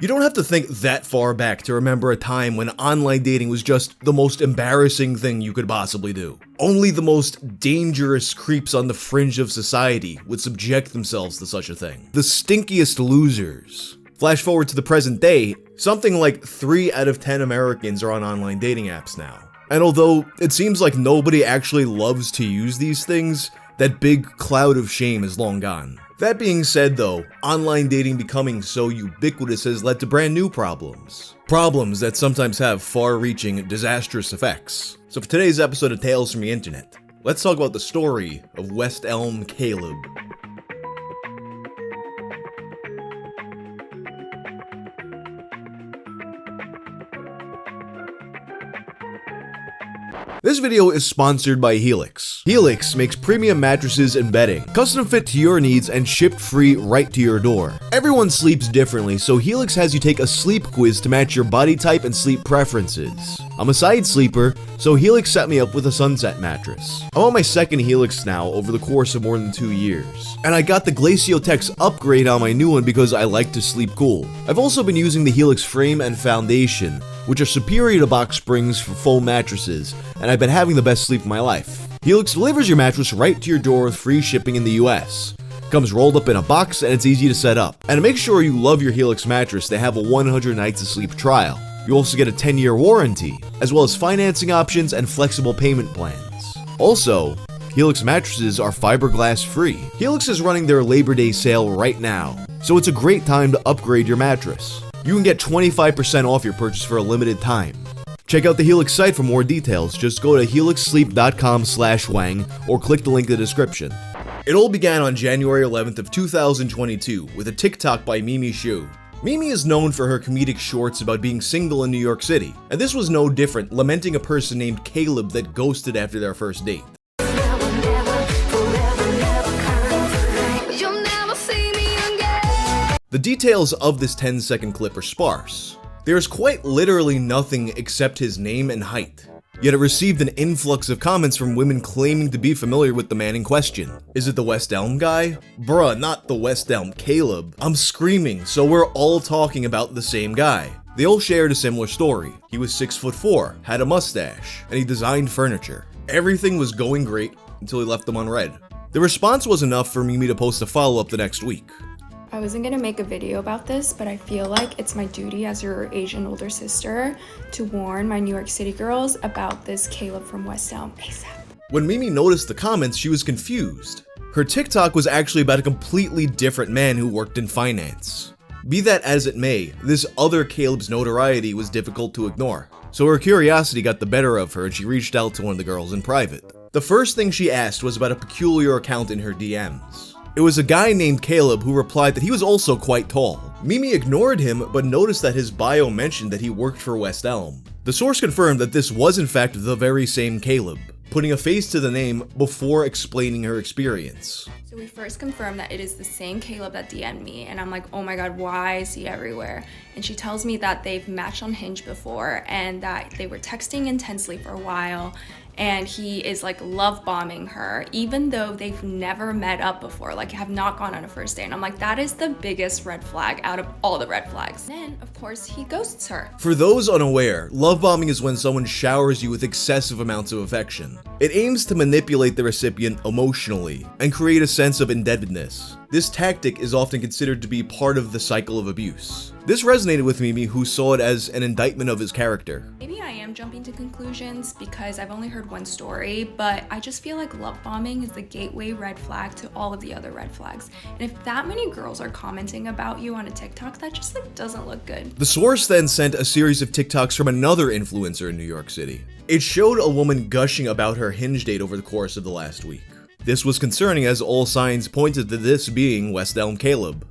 You don't have to think that far back to remember a time when online dating was just the most embarrassing thing you could possibly do. Only the most dangerous creeps on the fringe of society would subject themselves to such a thing. The stinkiest losers. Flash forward to the present day, something like 3 out of 10 Americans are on online dating apps now. And although it seems like nobody actually loves to use these things, that big cloud of shame is long gone. That being said though, online dating becoming so ubiquitous has led to brand new problems. Problems that sometimes have far-reaching, disastrous effects. So for today's episode of Tales from the Internet, let's talk about the story of West Elm Caleb. This video is sponsored by Helix. Helix makes premium mattresses and bedding, custom fit to your needs and shipped free right to your door. Everyone sleeps differently, so Helix has you take a sleep quiz to match your body type and sleep preferences. I'm a side sleeper, so Helix set me up with a Sunset mattress. I'm on my second Helix now over the course of more than 2 years. And I got the Glaciotex upgrade on my new one because I like to sleep cool. I've also been using the Helix frame and foundation, which are superior to box springs for foam mattresses, and I've been having the best sleep of my life. Helix delivers your mattress right to your door with free shipping in the US. Comes rolled up in a box and it's easy to set up. And to make sure you love your Helix mattress, they have a 100 nights of sleep trial. You also get a 10-year warranty, as well as financing options and flexible payment plans. Also, Helix mattresses are fiberglass free. Helix is running their Labor Day sale right now, so it's a great time to upgrade your mattress. You can get 25% off your purchase for a limited time. Check out the Helix site for more details. Just go to helixsleep.com/wang or click the link in the description. It all began on January 11th of 2022 with a TikTok by MrSaturn. Mimi is known for her comedic shorts about being single in New York City, and this was no different, lamenting a person named Caleb that ghosted after their first date. The details of this 10-second clip are sparse. There's quite literally nothing except his name and height. Yet it received an influx of comments from women claiming to be familiar with the man in question. Is it the West Elm guy? Bruh, not the West Elm Caleb. I'm screaming, so we're all talking about the same guy. They all shared a similar story. He was 6'4", had a mustache, and he designed furniture. Everything was going great until he left them unread. The response was enough for Mimi to post a follow-up the next week. I wasn't gonna make a video about this, but I feel like it's my duty as your Asian older sister to warn my New York City girls about this Caleb from West Elm ASAP. When Mimi noticed the comments, she was confused. Her TikTok was actually about a completely different man who worked in finance. Be that as it may, this other Caleb's notoriety was difficult to ignore. So her curiosity got the better of her and she reached out to one of the girls in private. The first thing she asked was about a peculiar account in her DMs. It was a guy named Caleb who replied that he was also quite tall. Mimi ignored him, but noticed that his bio mentioned that he worked for West Elm. The source confirmed that this was in fact the very same Caleb, putting a face to the name before explaining her experience. So we first confirmed that it is the same Caleb that DM'd me, and I'm like, oh my god, why is he everywhere? And she tells me that they've matched on Hinge before and that they were texting intensely for a while, and he is like love bombing her even though they've never met up before, like have not gone on a first date. And I'm like, that is the biggest red flag out of all the red flags. Then of course he ghosts her. For those unaware, love bombing is when someone showers you with excessive amounts of affection. It aims to manipulate the recipient emotionally and create a sense of indebtedness. This tactic is often considered to be part of the cycle of abuse. This resonated with Mimi, who saw it as an indictment of his character. Maybe I am jumping to conclusions because I've only heard one story, but I just feel like love bombing is the gateway red flag to all of the other red flags. And if that many girls are commenting about you on a TikTok, that just like doesn't look good. The source then sent a series of TikToks from another influencer in New York City. It showed a woman gushing about her Hinge date over the course of the last week. This was concerning as all signs pointed to this being West Elm Caleb.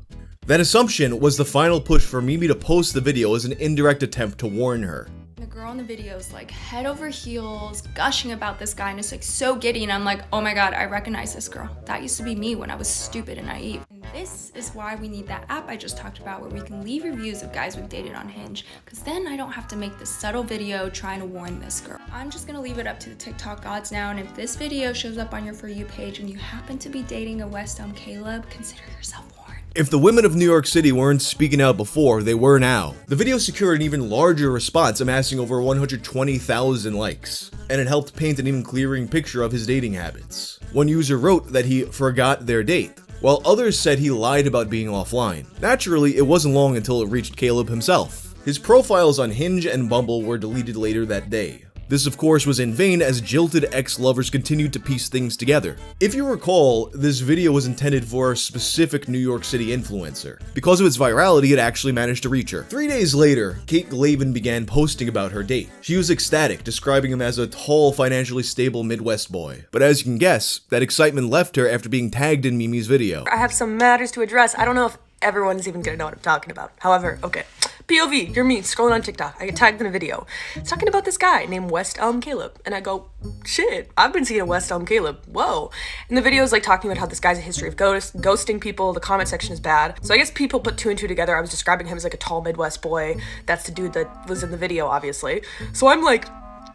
That assumption was the final push for Mimi to post the video as an indirect attempt to warn her. The girl in the video is like head over heels, gushing about this guy, and it's like so giddy, and I'm like, oh my god, I recognize this girl. That used to be me when I was stupid and naive. And this is why we need that app I just talked about where we can leave reviews of guys we've dated on Hinge, because then I don't have to make this subtle video trying to warn this girl. I'm just gonna leave it up to the TikTok gods now, and if this video shows up on your For You page and you happen to be dating a West Elm Caleb, consider yourself warned. If the women of New York City weren't speaking out before, they were now. The video secured an even larger response, amassing over 120,000 likes, and it helped paint an even clearer picture of his dating habits. One user wrote that he forgot their date, while others said he lied about being offline. Naturally, it wasn't long until it reached Caleb himself. His profiles on Hinge and Bumble were deleted later that day. This of course was in vain, as jilted ex-lovers continued to piece things together. If you recall, this video was intended for a specific New York City influencer. Because of its virality, it actually managed to reach her. 3 days later, Kate Glavin began posting about her date. She was ecstatic, describing him as a tall, financially stable Midwest boy. But as you can guess, that excitement left her after being tagged in Mimi's video. I have some matters to address. I don't know if everyone's even gonna know what I'm talking about. However, okay. POV, you're me, scrolling on TikTok. I get tagged in a video. It's talking about this guy named West Elm Caleb. And I go, shit, I've been seeing a West Elm Caleb. Whoa. And the video is like talking about how this guy's a history of ghosting people. The comment section is bad. So I guess people put 2 and 2 together. I was describing him as like a tall Midwest boy. That's the dude that was in the video, obviously. So I'm like,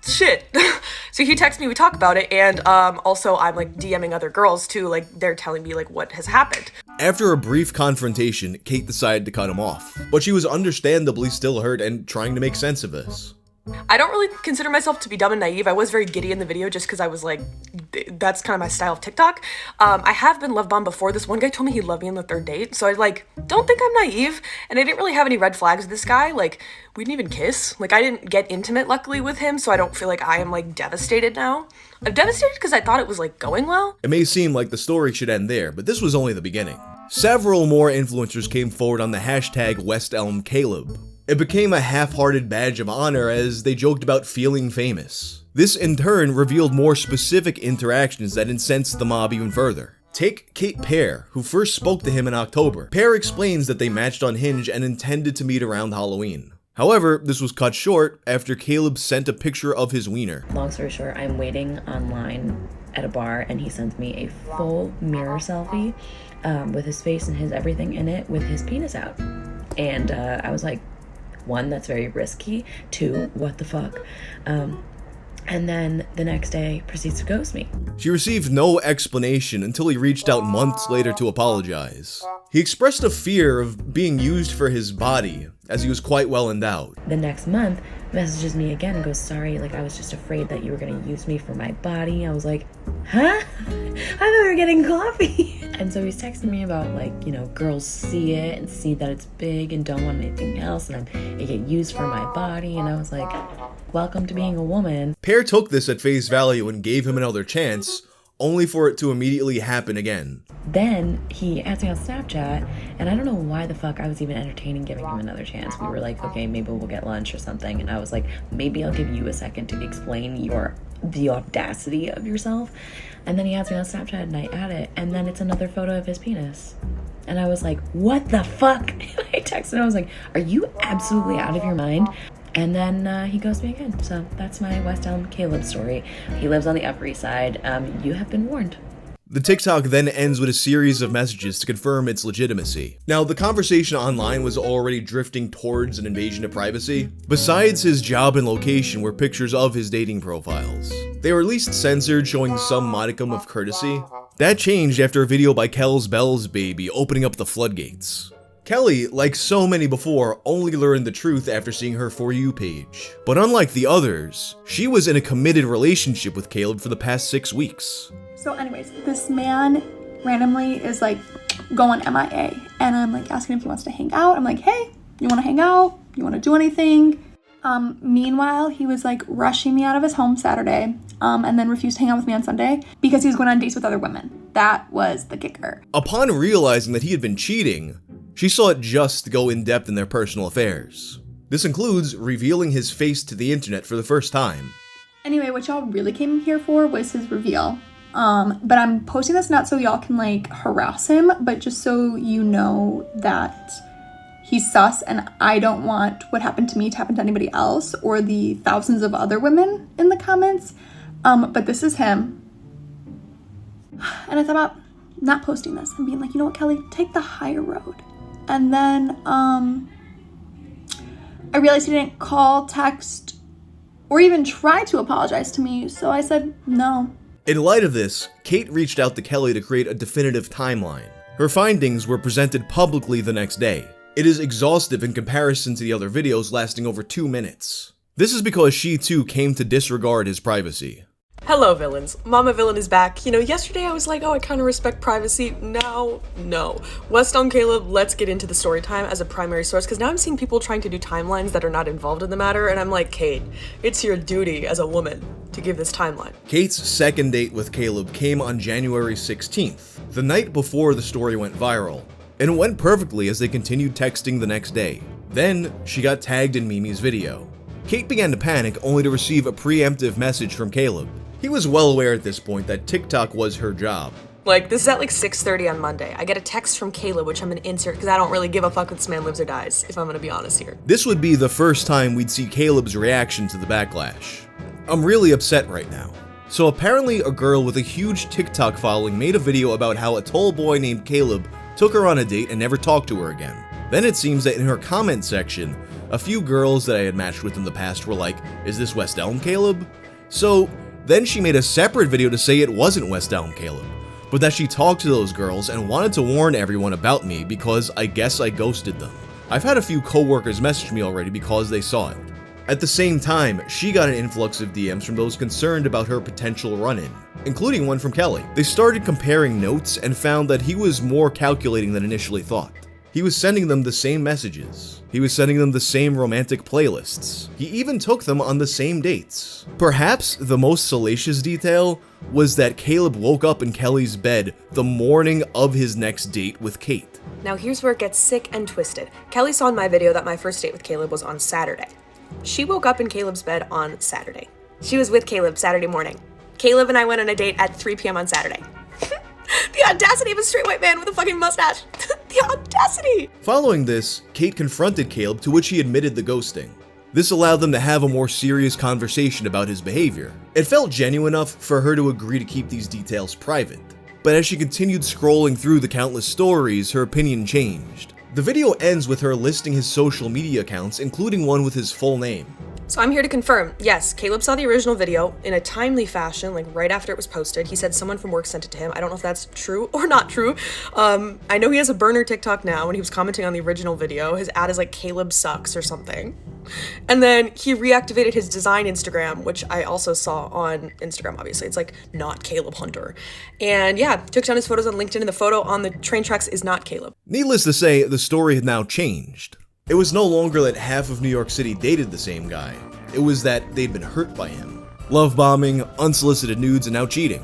shit. So he texts me, we talk about it, and also I'm like DMing other girls too, like they're telling me like what has happened. After a brief confrontation, Kate decided to cut him off, but she was understandably still hurt and trying to make sense of this. I don't really consider myself to be dumb and naive. I was very giddy in the video just because I was like, that's kind of my style of TikTok. I have been love bombed before. This one guy told me he loved me on the 3rd date, so I like don't think I'm naive, and I didn't really have any red flags with this guy. Like, we didn't even kiss. Like, I didn't get intimate luckily with him, so I don't feel like I am like devastated now. I'm devastated because I thought it was like going well. It may seem like the story should end there, but this was only the beginning. Several more influencers came forward on the hashtag West Elm Caleb. It became a half-hearted badge of honor as they joked about feeling famous. This in turn revealed more specific interactions that incensed the mob even further. Take Kate Pear, who first spoke to him in October. Pear explains that they matched on Hinge and intended to meet around Halloween. However, this was cut short after Caleb sent a picture of his wiener. Long story short, I'm waiting online at a bar and he sends me a full mirror selfie with his face and his everything in it with his penis out. And I was like, 1, that's very risky. 2, what the fuck? And then the next day proceeds to ghost me. She received no explanation until he reached out months later to apologize. He expressed a fear of being used for his body, as he was quite well endowed. The next month, messages me again and goes, sorry, like I was just afraid that you were gonna use me for my body. I was like, huh? I thought we were getting coffee. And so he's texting me about like, you know, girls see it and see that it's big and don't want anything else, and I get used for my body. And I was like, welcome to being a woman. Pear took this at face value and gave him another chance, only for it to immediately happen again. Then he asked me on Snapchat, and I don't know why the fuck I was even entertaining giving him another chance. We were like, okay, maybe we'll get lunch or something. And I was like, maybe I'll give you a second to explain the audacity of yourself. And then he asked me on Snapchat and I add it, and then it's another photo of his penis. And I was like, what the fuck? And I texted him, I was like, are you absolutely out of your mind? And then he ghosted me again. So that's my West Elm Caleb story. He lives on the Upper East Side. You have been warned. The TikTok then ends with a series of messages to confirm its legitimacy. Now, the conversation online was already drifting towards an invasion of privacy. Besides his job and location were pictures of his dating profiles. They were at least censored, showing some modicum of courtesy. That changed after a video by Kel's Bell's Baby opening up the floodgates. Kelly, like so many before, only learned the truth after seeing her For You page. But unlike the others, she was in a committed relationship with Caleb for the past 6 weeks. So anyways, this man randomly is like going MIA, and I'm like asking if he wants to hang out. I'm like, hey, you want to hang out? You want to do anything? Meanwhile, he was like rushing me out of his home Saturday, and then refused to hang out with me on Sunday because he was going on dates with other women. That was the kicker. Upon realizing that he had been cheating, she saw it just to go in depth in their personal affairs. This includes revealing his face to the internet for the first time. Anyway, what y'all really came here for was his reveal. But I'm posting this not so y'all can like harass him, but just so you know that he's sus, and I don't want what happened to me to happen to anybody else or the thousands of other women in the comments. But this is him. And I thought about not posting this and being like, you know what, Kelly, take the higher road. And then I realized he didn't call, text, or even try to apologize to me, so I said no. In light of this, Kate reached out to Kelly to create a definitive timeline. Her findings were presented publicly the next day. It is exhaustive in comparison to the other videos lasting over 2 minutes. This is because she too came to disregard his privacy. Hello, villains. Mama Villain is back. You know, yesterday I was like, oh, I kind of respect privacy. Now, no. West Elm Caleb, let's get into the story time as a primary source, because now I'm seeing people trying to do timelines that are not involved in the matter, and I'm like, Kate, it's your duty as a woman to give this timeline. Kate's second date with Caleb came on January 16th, the night before the story went viral, and it went perfectly as they continued texting the next day. Then, she got tagged in Mimi's video. Kate began to panic only to receive a preemptive message from Caleb. He was well aware at this point that TikTok was her job. Like, this is at like 6:30 on Monday. I get a text from Caleb, which I'm gonna insert because I don't really give a fuck if this man lives or dies, if I'm gonna be honest here. This would be the first time we'd see Caleb's reaction to the backlash. I'm really upset right now. So apparently a girl with a huge TikTok following made a video about how a tall boy named Caleb took her on a date and never talked to her again. Then it seems that in her comment section, a few girls that I had matched with in the past were like, is this West Elm Caleb? So then she made a separate video to say it wasn't West Elm Caleb, but that she talked to those girls and wanted to warn everyone about me because I guess I ghosted them. I've had a few coworkers message me already because they saw it. At the same time, she got an influx of DMs from those concerned about her potential run-in, including one from Kelly. They started comparing notes and found that he was more calculating than initially thought. He was sending them the same messages. He was sending them the same romantic playlists. He even took them on the same dates. Perhaps the most salacious detail was that Caleb woke up in Kelly's bed the morning of his next date with Kate. Now here's where it gets sick and twisted. Kelly saw in my video that my first date with Caleb was on Saturday. She woke up in Caleb's bed on Saturday. She was with Caleb Saturday morning. Caleb and I went on a date at 3 p.m. on Saturday. The audacity of a straight white man with a fucking mustache. The audacity! Following this, Kate confronted Caleb, to which he admitted the ghosting. This allowed them to have a more serious conversation about his behavior. It felt genuine enough for her to agree to keep these details private. But as she continued scrolling through the countless stories, her opinion changed. The video ends with her listing his social media accounts, including one with his full name. So I'm here to confirm, yes, Caleb saw the original video in a timely fashion, like right after it was posted. He said someone from work sent it to him. I don't know if that's true or not true. I know he has a burner TikTok now, and he was commenting on the original video. His ad is like Caleb sucks or something. And then he reactivated his design Instagram, which I also saw on Instagram, obviously. It's like not Caleb Hunter. And yeah, took down his photos on LinkedIn, and the photo on the train tracks is not Caleb. Needless to say, the story had now changed. It was no longer that half of New York City dated the same guy. It was that they'd been hurt by him. Love bombing, unsolicited nudes, and now cheating.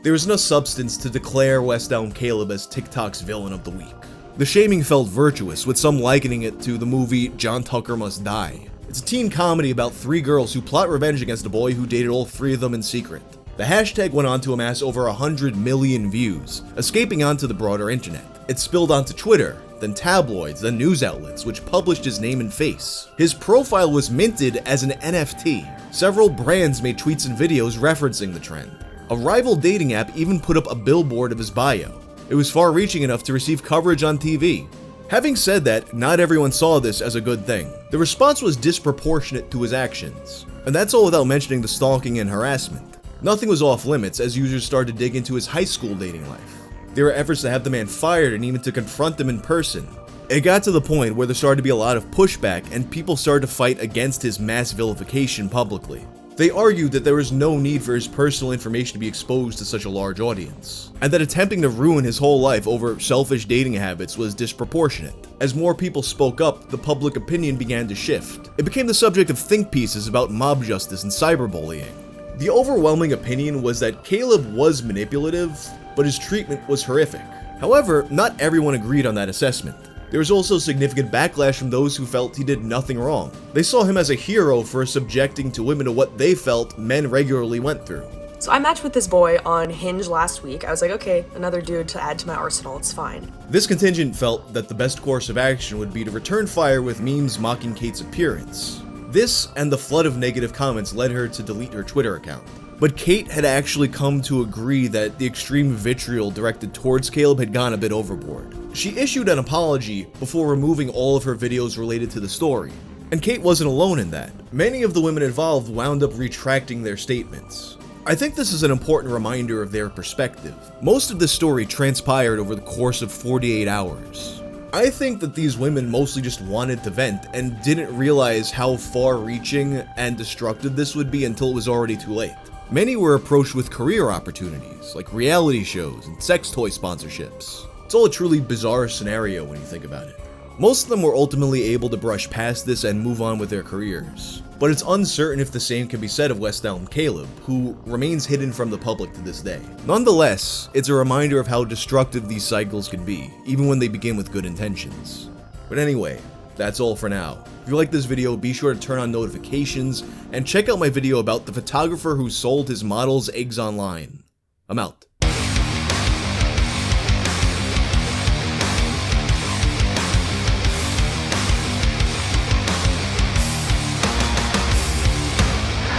There was no substance to declare West Elm Caleb as TikTok's villain of the week. The shaming felt virtuous, with some likening it to the movie John Tucker Must Die. It's a teen comedy about 3 girls who plot revenge against a boy who dated all 3 of them in secret. The hashtag went on to amass over 100 million views, escaping onto the broader internet. It spilled onto Twitter, then tabloids, then news outlets, which published his name and face. His profile was minted as an NFT. Several brands made tweets and videos referencing the trend. A rival dating app even put up a billboard of his bio. It was far-reaching enough to receive coverage on TV. Having said that, not everyone saw this as a good thing. The response was disproportionate to his actions. And that's all without mentioning the stalking and harassment. Nothing was off limits as users started to dig into his high school dating life. There were efforts to have the man fired and even to confront him in person. It got to the point where there started to be a lot of pushback and people started to fight against his mass vilification publicly. They argued that there was no need for his personal information to be exposed to such a large audience, and that attempting to ruin his whole life over selfish dating habits was disproportionate. As more people spoke up, the public opinion began to shift. It became the subject of think pieces about mob justice and cyberbullying. The overwhelming opinion was that Caleb was manipulative, but his treatment was horrific. However, not everyone agreed on that assessment. There was also significant backlash from those who felt he did nothing wrong. They saw him as a hero for subjecting to women to what they felt men regularly went through. So I matched with this boy on Hinge last week. I was like, okay, another dude to add to my arsenal, it's fine. This contingent felt that the best course of action would be to return fire with memes mocking Kate's appearance. This and the flood of negative comments led her to delete her Twitter account. But Kate had actually come to agree that the extreme vitriol directed towards Caleb had gone a bit overboard. She issued an apology before removing all of her videos related to the story. And Kate wasn't alone in that. Many of the women involved wound up retracting their statements. I think this is an important reminder of their perspective. Most of this story transpired over the course of 48 hours. I think that these women mostly just wanted to vent and didn't realize how far-reaching and destructive this would be until it was already too late. Many were approached with career opportunities, like reality shows and sex toy sponsorships. It's all a truly bizarre scenario when you think about it. Most of them were ultimately able to brush past this and move on with their careers. But it's uncertain if the same can be said of West Elm Caleb, who remains hidden from the public to this day. Nonetheless, it's a reminder of how destructive these cycles can be, even when they begin with good intentions. But anyway, that's all for now. If you like this video, be sure to turn on notifications, and check out my video about the photographer who sold his models' eggs online. I'm out.